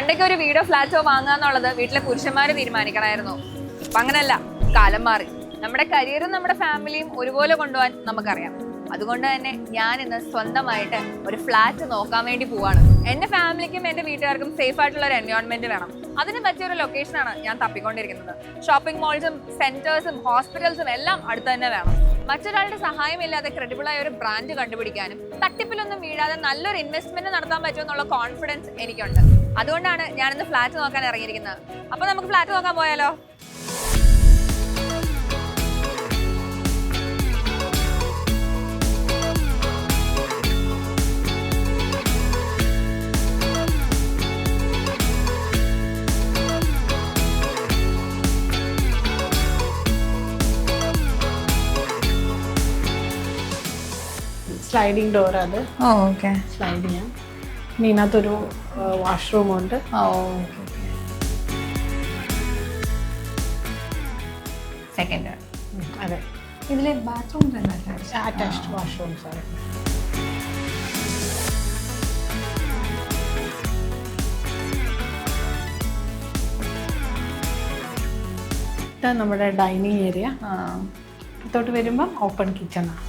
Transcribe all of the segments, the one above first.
പണ്ടൊക്കെ ഒരു വീടോ ഫ്ലാറ്റോ വാങ്ങാന്നുള്ളത് വീട്ടിലെ പുരുഷന്മാര് തീരുമാനിക്കണമായിരുന്നു. ഇപ്പൊ അങ്ങനല്ല, കാലം മാറി. നമ്മുടെ കരിയറും നമ്മുടെ ഫാമിലിയും ഒരുപോലെ കൊണ്ടുപോകാൻ നമുക്കറിയാം. അതുകൊണ്ട് തന്നെ ഞാൻ ഇന്ന് സ്വന്തമായിട്ട് ഒരു ഫ്ലാറ്റ് നോക്കാൻ വേണ്ടി പോവാണ്. എന്റെ ഫാമിലിക്കും എന്റെ വീട്ടുകാർക്കും സേഫ് ആയിട്ടുള്ള ഒരു എൻവയോൺമെന്റ് വേണം. അതിന് പറ്റിയൊരു ലൊക്കേഷനാണ് ഞാൻ തപ്പിക്കൊണ്ടിരിക്കുന്നത്. ഷോപ്പിംഗ് മോൾസും സെന്റേഴ്സും ഹോസ്പിറ്റൽസും എല്ലാം അടുത്ത് തന്നെ വേണം. മറ്റൊരാളുടെ സഹായമില്ലാതെ ക്രെഡിബിൾ ആയ ഒരു ബ്രാൻഡ് കണ്ടുപിടിക്കാനും തട്ടിപ്പിലൊന്നും വീഴാതെ നല്ലൊരു ഇൻവെസ്റ്റ്മെന്റ് നടത്താൻ പറ്റുമെന്നുള്ള കോൺഫിഡൻസ് എനിക്കുണ്ട്. അതുകൊണ്ടാണ് ഞാനിന്ന് ഫ്ലാറ്റ് നോക്കാൻ ഇറങ്ങിയിരിക്കുന്നത്. അപ്പൊ നമുക്ക് ഫ്ലാറ്റ് നോക്കാൻ പോയാലോ? സ്ലൈഡിംഗ് ഡോർ അത് ഓക്കെ സ്ലൈഡ് ചെയ്യാം. ഇനി ഇതിനകത്തൊരു വാഷ്റൂം ഉണ്ട്. സെക്കൻഡ് അതെ, ഇതിലെ ബാത്റൂം തന്നെ അറ്റാച്ച്ഡ് വാഷ്റൂംസ് ആണ്. ഇതാണ് നമ്മുടെ ഡൈനിങ് ഏരിയ. ഇത്തോട്ട് വരുമ്പം ഓപ്പൺ കിച്ചണാണ്.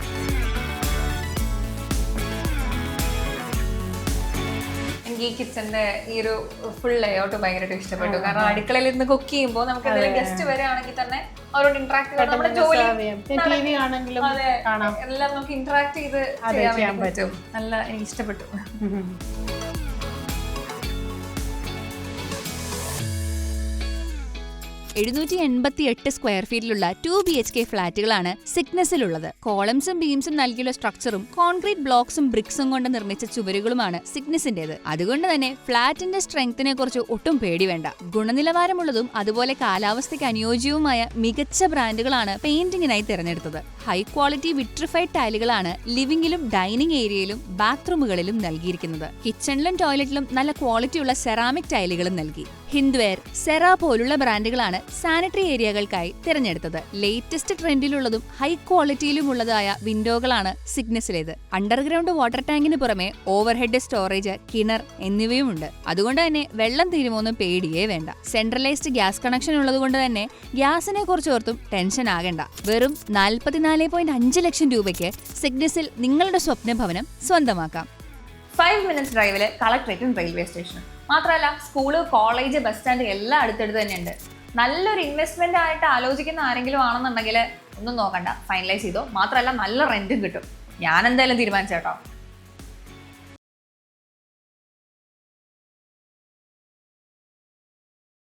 എനിക്ക് ഈ കിച്ചന്റെ ഈ ഒരു ഫുൾ ലേഔട്ട് ഭയങ്കരമായിട്ട് ഇഷ്ടപ്പെട്ടു. കാരണം അടുക്കളയിൽ നിന്ന് കുക്ക് ചെയ്യുമ്പോൾ നമുക്ക് എന്തെങ്കിലും ഗസ്റ്റ് വരികയാണെങ്കിൽ തന്നെ അവരോട് ഇന്ററാക്ട് ചെയ്ത് നമ്മുടെ ജോലി എല്ലാം നമുക്ക് ഇന്ററാക്ട് ചെയ്ത് ചെയ്യാൻ പറ്റും. നല്ല എനിക്ക് ഇഷ്ടപ്പെട്ടു. 788 സ്ക്വയർ ഫീറ്റിലുള്ള 2 BHK ഫ്ളാറ്റുകളാണ് സിഗ്നസിലുള്ളത്. കോളംസും ബീംസും നൽകിയുള്ള സ്ട്രക്ചറും കോൺക്രീറ്റ് ബ്ലോക്സും ബ്രിക്സും കൊണ്ട് നിർമ്മിച്ച ചുവരുകളുമാണ് സിഗ്നസിന്റേത്. അതുകൊണ്ട് തന്നെ ഫ്ളാറ്റിന്റെ സ്ട്രെങ്തിനെ കുറിച്ച് ഒട്ടും പേടി വേണ്ട. ഗുണനിലവാരമുള്ളതും അതുപോലെ കാലാവസ്ഥയ്ക്ക് അനുയോജ്യവുമായ മികച്ച ബ്രാൻഡുകളാണ് പെയിന്റിങ്ങിനായി തിരഞ്ഞെടുത്തത്. ഹൈ ക്വാളിറ്റി വിട്രിഫൈഡ് ടൈലുകളാണ് ലിവിംഗിലും ഡൈനിങ് ഏരിയയിലും ബാത്റൂമുകളിലും നൽകിയിരിക്കുന്നത്. കിച്ചണിലും ടോയ്ലറ്റിലും നല്ല ക്വാളിറ്റിയുള്ള സെറാമിക് ടൈലുകളും നൽകി. ഹിന്ദ്വെയർ, സെറ പോലുള്ള ബ്രാൻഡുകളാണ് സാനിറ്ററി ഏരിയകൾക്കായി തിരഞ്ഞെടുത്തത്. ലേറ്റസ്റ്റ് ട്രെൻഡിലുള്ളതും ഹൈ ക്വാളിറ്റിയിലുമുള്ളതായ വിൻഡോകളാണ് സിഗ്നസിലേത്. അണ്ടർഗ്രൗണ്ട് വാട്ടർ ടാങ്കിന് പുറമെ ഓവർഹെഡ് സ്റ്റോറേജ്, കിണർ എന്നിവയുമുണ്ട്. അതുകൊണ്ട് തന്നെ വെള്ളം തീരുമോന്നും പേടിയേ വേണ്ട. സെൻട്രലൈസ്ഡ് ഗ്യാസ് കണക്ഷൻ ഉള്ളതുകൊണ്ട് തന്നെ ഗ്യാസിനെ കുറിച്ചോർത്തും ടെൻഷൻ ആകണ്ട. വെറും 44.5 ലക്ഷം രൂപയ്ക്ക് സിഗ്നസിൽ നിങ്ങളുടെ സ്വപ്ന ഭവനം സ്വന്തമാക്കാം. 5 മിനിറ്റ്സ് ഡ്രൈവില് കളക്ടറേറ്റും റെയിൽവേ സ്റ്റേഷനും. മാത്രമല്ല സ്കൂള്, കോളേജ്, ബസ് സ്റ്റാൻഡ് എല്ലാം അടുത്തടുത്ത് തന്നെയുണ്ട്. നല്ലൊരു ഇൻവെസ്റ്റ്മെന്റ് ആയിട്ട് ആലോചിക്കുന്ന ആരെങ്കിലും ആണെന്നുണ്ടെങ്കിൽ ഒന്നും നോക്കണ്ട, ഫൈനലൈസ് ചെയ്തോ. മാത്രമല്ല നല്ല റെന്റും കിട്ടും. ഞാൻ എന്തായാലും തീരുമാനിച്ചേട്ടോ.